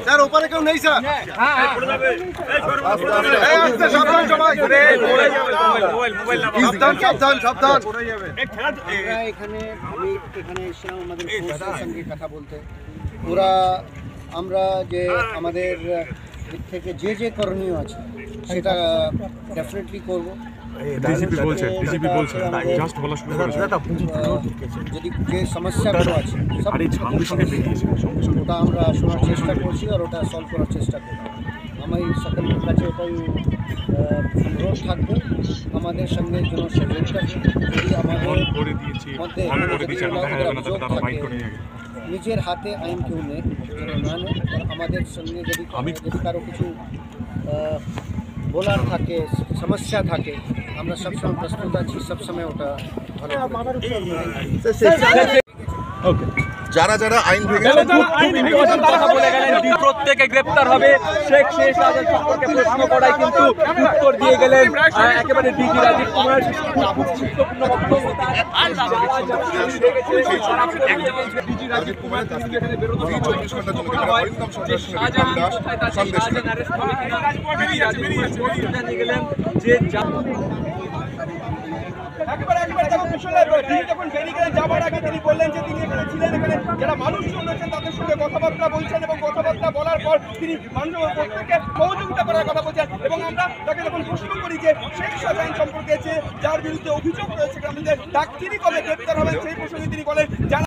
Sir ওপারে কেউ নেই স্যার। সাবধান। এখানে এসেছিলাম আমাদের ফোর্সের সঙ্গে কথা বলতে। ওরা আমরা যে আমাদের দিক থেকে যে করণীয় আছে সেটা ডেফিনেটলি করবো। যদি যে সমস্যাগুলো আছে ওটা আমরা শোনার চেষ্টা করছি আর ওটা সলভ করার চেষ্টা করব। আমি সকলের কাছে ওটাই অনুরোধ থাকবে আমাদের সঙ্গে যেন সহযোগিতা করবে। যদি আমাদের মধ্যে অভিযোগ থাকে নিজের হাতে আইন কেউ নেই যেন না নেয়। আমাদের সঙ্গে যদি কারো কিছু বলার থাকে সমস্যা থাকে আমরা সবসময় প্রস্তুত আছি, সবসময় ওটা ভালো। যারা যারা আইন ভেঙে কথা বলে গেলেন প্রত্যেকে গ্রেপ্তার হবে। শেখ শেহজাদ সম্পর্কে প্রশ্ন করায় কিন্তু উত্তর দিয়ে গেলেন একেবারে ডিজি রাজীব কুমার। ডিজি রাজীব কুমারের কাছ থেকে এখানে বেরোতে জানিয়ে গেলেন যে যখন বেরিয়ে যাওয়ার আগে তিনি বললেন যে তিনি এখানে ছিলেন, এখানে যারা মানুষজন রয়েছেন তাদের সঙ্গে কথাবার্তা বলছেন এবং কথাবার্তা বলার পর তিনি মানুষের প্রত্যেককে সহযোগিতা করার কথা বলছেন। এবং আমরা তাকে যখন প্রশ্ন করি যে শেখ শাহজাহান সম্পর্কে যার বিরুদ্ধে অভিযোগ রয়েছে গ্রামীণদের ডাক্তারি কবে গ্রেপ্তার হবেন সেই প্রসঙ্গে তিনি বলেন জানা